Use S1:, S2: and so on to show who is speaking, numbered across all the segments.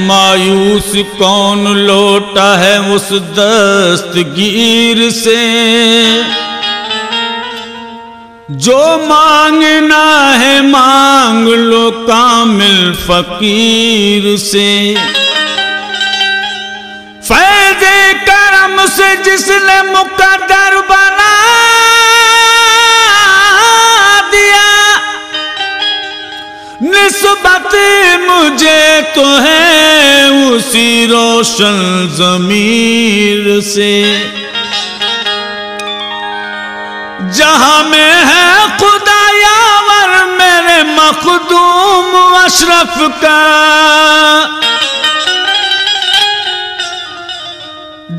S1: मायूस कौन लौटा है उस दस्तगीर से, जो मांगना है मांग लो कामिल फकीर से। फैज़े करम से जिसने मुकद्दर बना दिया, निस्बत मुझे तो है उसी रोशन ज़मीर से। जहां में है खुदा यावर मेरे मखदूम अशरफ का,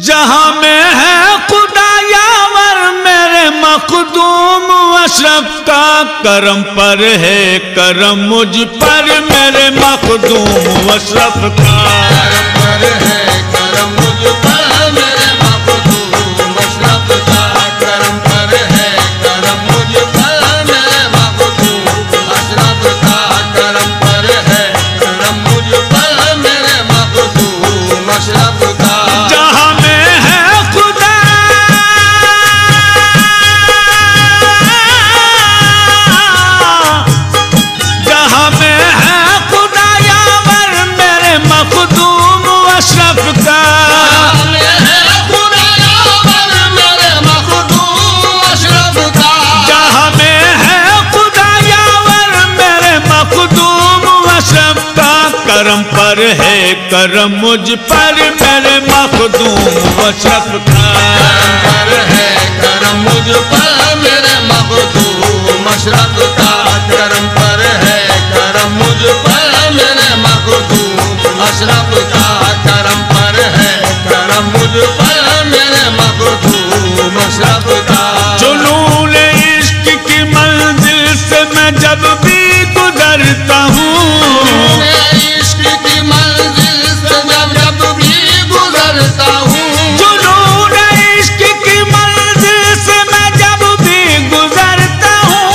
S1: जहां में है खुदा यावर मेरे मखदूम अशरफ का। करम पर है करम मुझ पर मेरे मखदूम अशरफ का,
S2: करम पर है करम मुझ पर मेरे मखदूम अशरफ का। करम पर है करम मुझ पर मेरे मखदूम अशरफ का। करम पर है करम मुझ पर मेरे मखदूम अशरफ का।
S1: जहां में है खुदा जहां में है खुदा यावर मेरे मखदूम अशरफ का। जहां में है खुदा यावर मेरे मखदूम अशरफ का। करम पर है करम मुझ पर मेरे मखदूम अशरफ का।
S2: करम पर है करम मुझ पर मेरे मखदूम अशरफ का। करम पर है करम मुझ पर मेरे मखदूम अशरफ का। करम पर है करम मुझ पर मेरे मखदूम अशरफ का।
S1: जुनून इश्क की मंजिल से मैं जब भी गुजरता हूँ,
S2: इश्क की मंजिल से जब भी गुजरता हूँ,
S1: जुनून इश्क की मंजिल से मैं जब भी गुजरता हूँ,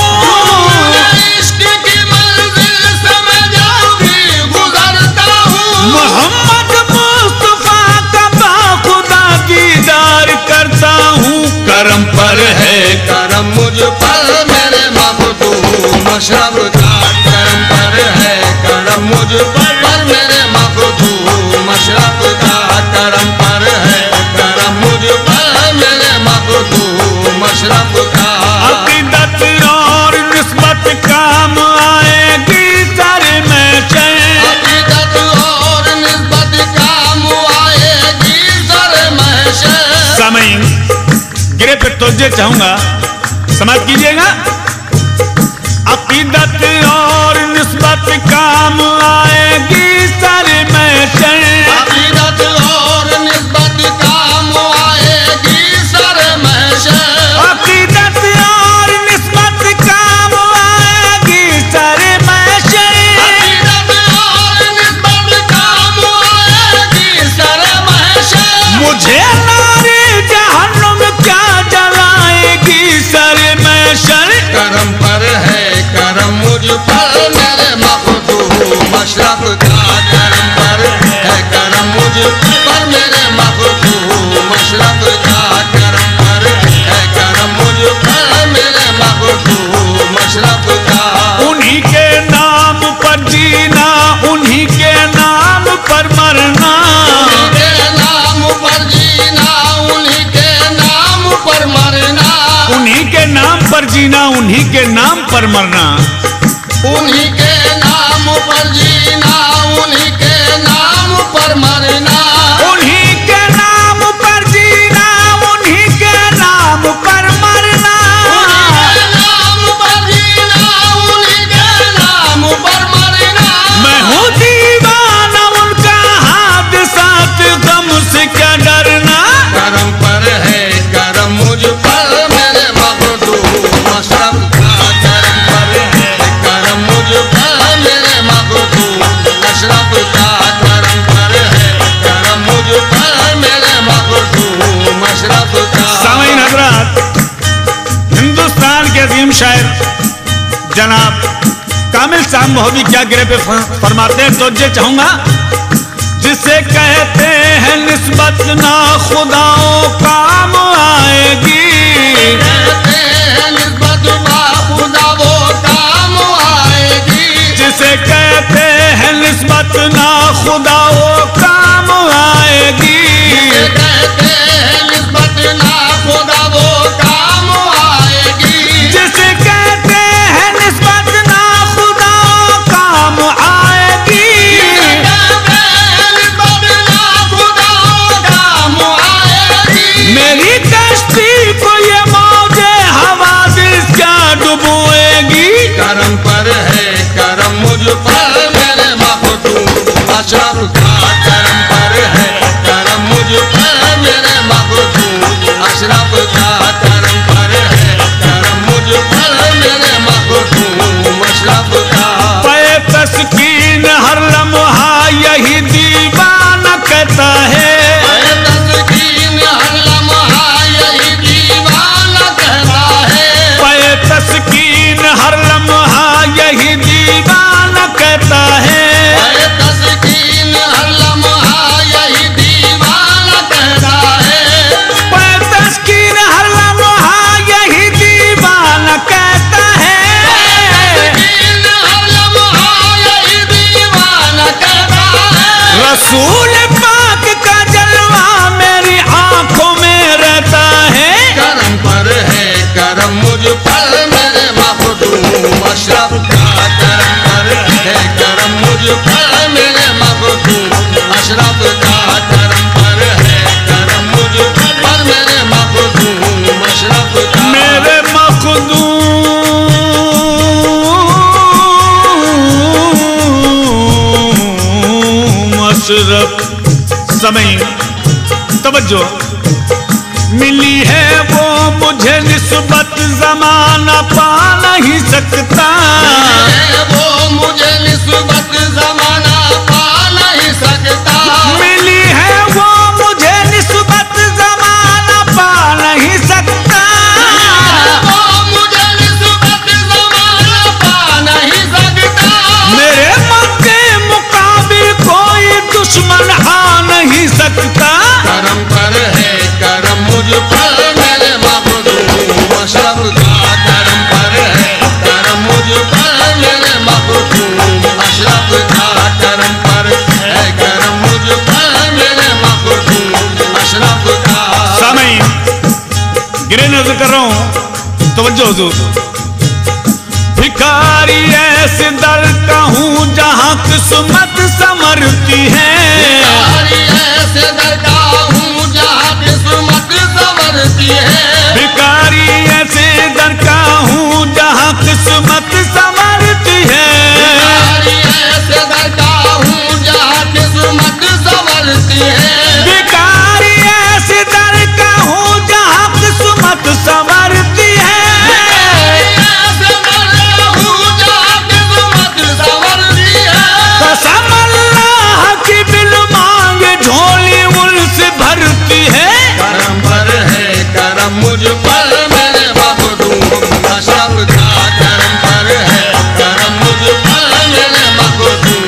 S2: इश्क की मंजिल से मैं जब भी गुजरता हूँ,
S1: मोहम्मद मुस्तफा का बाखुदा दीदार करता हूँ। करम पर है
S2: करम मुझ पर मेरे मखदूम अशरफ का। करम पर है करम मुझ पर मेरे मखदूम अशरफ का। करम पर है करम मुझ पर मेरे मखदूम अशरफ का।
S1: अकीदत और निस्बत काम आएगी सर में चैन।
S2: अकीदत और निस्बत काम आएगी सर महशर।
S1: सामईन गिरे पे तोज्जे चाहूंगा, समाप्त कीजिएगा। अकीदत और निस्बत काम आएगी सर में चैन।
S2: अकीदत और निस्बत काम आएगी सर महशर।
S1: अकीदत और निस्बत काम आएगी सर में चैन।
S2: अकीदत और निस्बत काम आएगी सर महशर।
S1: मुझे नारे जहन्नुम क्या जलाएगी सर में शर।
S2: करम पर है करम मुझ पर मेरे मखदूम अशरफ का। करम पर है करम मुझ पर मेरे मखदूम अशरफ का। करम पर है करम मुझ पर मेरे मखदूम अशरफ का।
S1: उन्हीं के नाम पर जीना उन्हीं के नाम पर मरना।
S2: उन्हीं के नाम पर जीना उन्हीं के नाम पर मरना।
S1: उन्हीं के नाम पर जीना उन्हीं के नाम पर मरना।
S2: उन्हीं के नाम पर जीना उन्हीं के नाम पर मरना।
S1: उन्हीं के नाम पर जीना उन्हीं के नाम पर मरना।
S2: उन्हीं के नाम पर जीना उन्हीं के नाम पर मरना।
S1: मैं हूँ दीवाना उनका हादसात गम से क्या डरना।
S2: करम पर है करम मुझ पर मेरे मखदूम अशरफ का। करम पर है करम मुझ पर मेरे मखदूम अशरफ का। करम पर है करम मुझ पर मेरे मखदूम अशरफ का।
S1: सामईन हजरात, हिंदुस्तान के अजीम शायर जनाब कामिल साहब महोबी क्या गिरे पे फरमाते हैं, तो ये चाहूंगा जिसे कहते हैं निस्बत ना खुदाओं काम आएगी,
S2: कहते हैं निस्बत ना खुदा वो काम आएगी,
S1: जिसे कहते हैं निस्बत ना खुदाओं काम आएगी,
S2: कहते हैं निस्बत ना खुदा वो काम आएगी,
S1: जिसे कहते हैं निस्बत ना खुदाओं काम आएगी। मेरी कश्ती को ये मौजे हवादिस क्या डुबोएगी।
S2: करम पर है करम मुझ पर मेरे मखदूम अशरफ का, करम पर है करम मुझ पर मेरे मखदूम अशरफ का, करम पर है करम मुझ पर मेरे मखदूम अशरफ का।
S1: पे तस्कीन हर लम्हा यही दीवाना कहता है,
S2: तस्कीन हर लम्हा यही दीवाना कहता है,
S1: पे तस्कीन हर लम्हा यही दीवाना कहता है,
S2: तस्कीन हर लम्हा यही दीवाना कहता है,
S1: पे तस्कीन हर लम्हा यही दीवाना कहता है।
S2: तस्कीन हर लम्हा यही दीवाना कहता है।
S1: रसूल पाक का जलवा मेरी आंखों में रहता है।
S2: करम पर है करम मुझ पर मेरे मखदूम अशरफ का, करम पर है करम मुझ पर मेरे मखदूम अशरफ का, करम पर है करम मुझ पर मेरे मखदूम अशरफ का।
S1: मेरे मखदूम अशरफ। समय तवज्जो। मिली है वो मुझे निस्बत ज़माना पा नहीं सकता,
S2: वो मुझे निस्बत ज़माना पा नहीं सकता,
S1: मिली है वो मुझे निस्बत ज़माना पा नहीं सकता।
S2: वो मुझे निस्बत ज़माना पा नहीं सकता।
S1: मेरे मक्के मुकाबिल कोई दुश्मन आ नहीं सकता।
S2: करम पर है करम मुझ पर मेरे मखदूम अशरफ का, करम पर है करम मुझ पर मेरे मखदूम अशरफ का, करम पर है करम मुझ पर मेरे मखदूम अशरफ का।
S1: समय गिरे नजर कर रहा हूं, तवज्जो हुजूर। भिखारी ऐसे दर का हूं जहां किस्मत संवरती है,
S2: भिखारी ऐसे दरदा हूँ जहाँ किस्मत संवरती है,
S1: भिखारी ऐसे दर का हूं जहां किस्मत संवरती है।
S2: भिखारी ऐसे दरदा हूँ जहाँ किस्मत संवरती है,
S1: भिखारी ऐसे दर का हूं जहां किस्मत संवरती है।
S2: ऐसे दरदा हूँ जहाँ किस्मत संवरती है।
S1: कसम अल्लाह की बिल मांगे झोली उनसे भरती है।
S2: करम पर है करम मुझ पर मेरे मखदूम अशरफ का, करम पर है करम मुझ पर मेरे मखदूम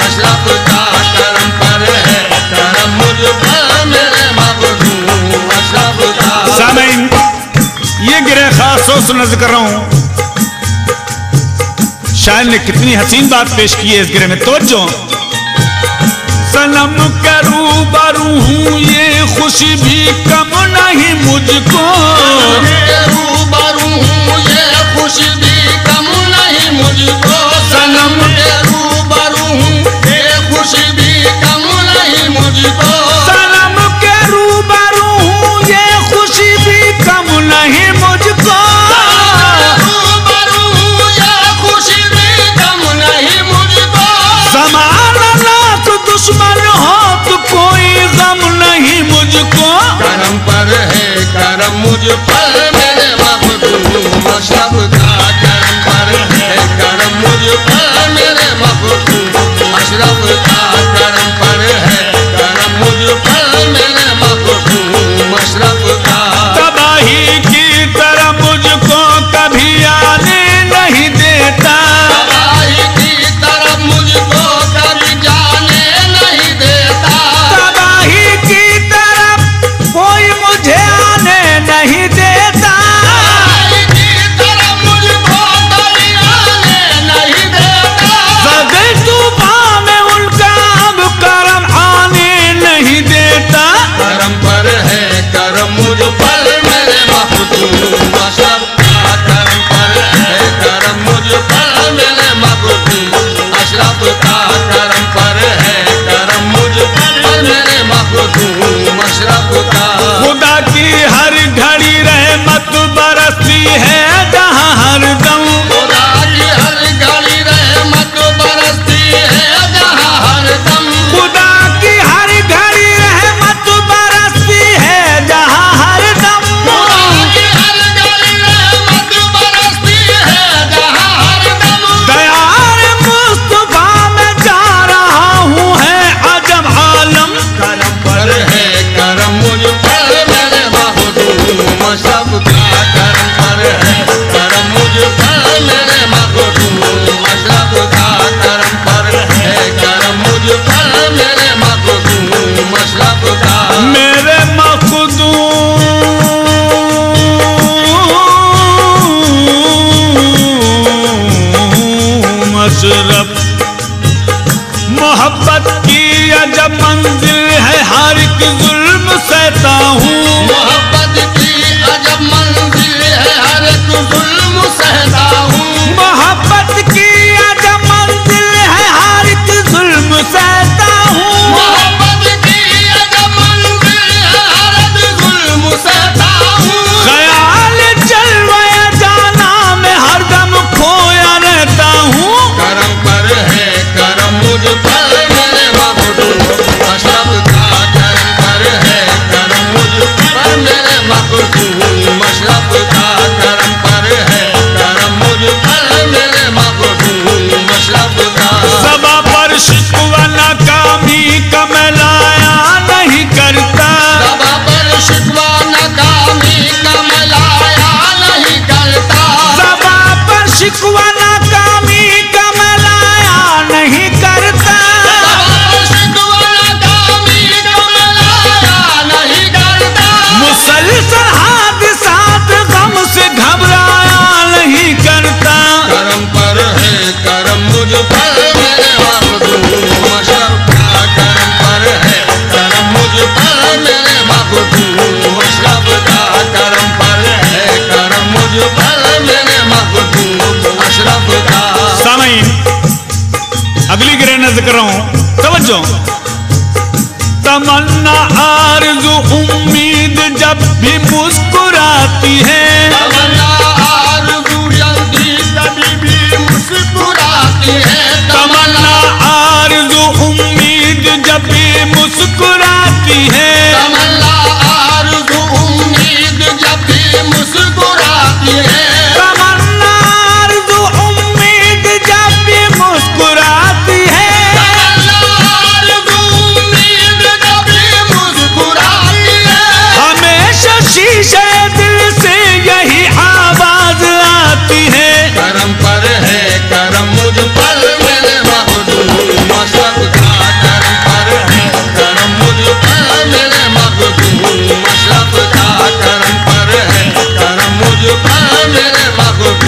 S2: अशरफ का, करम पर है करम मुझ पर मेरे मखदूम अशरफ का।
S1: सामीन ये गिरे खास सोच नजर कर रहा हूं, शायर ने कितनी हसीन बात पेश की है इस गिरे में। तवज्जो। सनम के रूबरू हूं ये खुशी भी कम नहीं मुझको,
S2: के रूबरू हूँ ये खुशी भी कम नहीं मुझको, सनम के रूबरू हूँ ये खुशी भी कम नहीं मुझको,
S1: सनम के रूबरू हूं ये खुशी भी कम नहीं मुझको।
S2: रूबरू हूँ ये खुशी भी कम नहीं मुझको।
S1: ज़माना लाख दुश्मन हो तो कोई गम नहीं मुझको।
S2: करम पर है करम मुझ पर मेरे मखदूम अशरफ का, करम पर है करम मुझ पर मेरे मखदूम अशरफ का, करम पर है करम मुझ पर मेरे मखदूम अशरफ का।
S1: तबाही की तरह मुझको कभी आने नहीं देता,
S2: तबाही की तरफ मुझको कभी जाने नहीं देता,
S1: हर घड़ी रहमत बरसती है जहाँ हरदम।
S2: खुदा की हर घड़ी रहमत बरसती है जहाँ हरदम।
S1: खुदा की हर घड़ी रहमत बरसती है जहाँ हरदम।
S2: खुदा की हर घड़ी रहमत बरसती है जहाँ हरदम।
S1: दयार मुस्तफा में जा रहा हूँ है अजब आलम।
S2: करम पर है करम मुझ पर मेरे महबूब मशरफ का। करम पर है करम मुझ पर मेरे महबूब मशरफ का। करम पर है करम मुझ पर मेरे महबूब मशरफ का।
S1: मेरे मखदूम अशरफ, मोहब्बत की अजब मंजिल है, हर एक जुल्म सहता हूँ।
S2: मोहब्बत की अजब मंजिल है, हर एक जुल्म सहता हूँ।
S1: मोहब्बत की अजब मंजिल है, हर एक जुल्म सहता हूँ।
S2: मोहब्बत की अजब मंजिल है, हर एक जुल्म सहता हूँ।
S1: ख्याल जलवे जाना में हरदम खोया रहता हूँ।
S2: करम पर है करम मुझ पर मेरे महबूब मशरफ का। करम पर है करम मुझ पर मेरे महबूब मशरफ का। करम पर है करम मुझ पर मेरे महबूब मशरफ का।
S1: सबा पर शिकवा नाकामी का मैं लाया नहीं करता।
S2: सबा पर शिकवा नाकामी का मैं लाया नहीं करता।
S1: सबा पर शिकवा नाकामी का मैं लाया नहीं करता।
S2: सबा पर शिकवा नाकामी का मैं लाया नहीं करता।
S1: मुसलसल हादसात गम से घबराया नहीं करता।
S2: करम पर है करम मुझ पर मेरे महबूब मशरफ का। करम पर है करम मुझ पर मेरे महबूब मशरफ का। करम पर है करम मुझ पर मेरे महबूब अशरफ का।
S1: सामीन, अगली गिरे नजर कर रहा हूं, तवज्जो। तमन्ना आरज़ू उम्मीद जब भी मुस्कुराती है।
S2: तमन्ना आरज़ू जल्दी कभी भी मुस्कुराती है।
S1: तमन्ना आरज़ू उम्मीद जब भी मुस्कुराती है।
S2: तमन्ना आरज़ू उम्मीद जब भी मुस्कुराती है।
S1: तमन्ना आरज़ू उम्मीद जब भी मुस्कुराती है।
S2: तमन्ना आरज़ू उम्मीद जब भी मुस्कुराती है।
S1: हमेशा शीशे दिल से यही आवाज आती है।
S2: करम पर है करम मुझ पर मेरे महबूब मशरफ का। करम पर है करम मुझ पर मेरे महबूब मशरफ का। करम पर है करम मुझ पर मेरे महबूब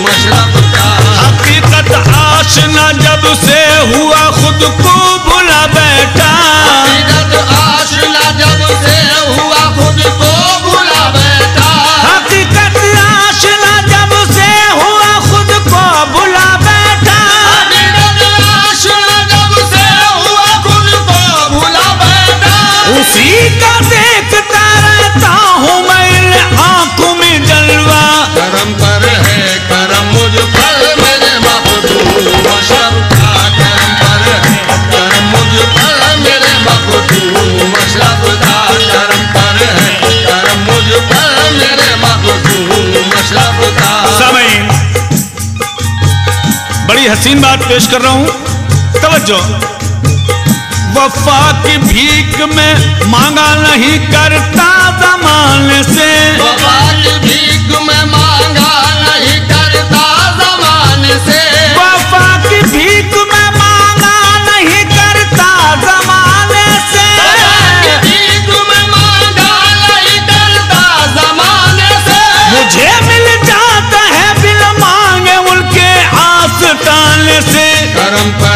S2: मशरफ का।
S1: हकीकत आशना जब से हुआ खुद को भुला बैठा।
S2: हकीकत आशना जब से हुआ खुद को भुला बैठा।
S1: हकीकत आशना जब से हुआ खुद को भुला बैठा।
S2: हकीकत आशना जब से हुआ खुद को भुला बैठा।
S1: उसी का देखता रहता हूँ मैं इन आंखों में जलवा।
S2: करम पर है करम मुझ पर मेरे महबूब मशरफ का। करम पर है करम मुझ पर मेरे महबूब मशरफ का। करम पर है करम मुझ पर मेरे महबूब मशरफ का।
S1: सामीन, बड़ी हसीन बात पेश कर रहा हूँ, तवज्जो। वफा की भीख में मांगा नहीं करता जमाने से।
S2: वफा की भीख में मांगा नहीं करता ज़माने से।
S1: वफा की भीख में मांगा नहीं करता जमाने से।
S2: वफा की भीख में मांगा नहीं करता ज़माने से।
S1: मुझे मिल जाता है बिल मांगे उनके आस ताने से।
S2: करम पर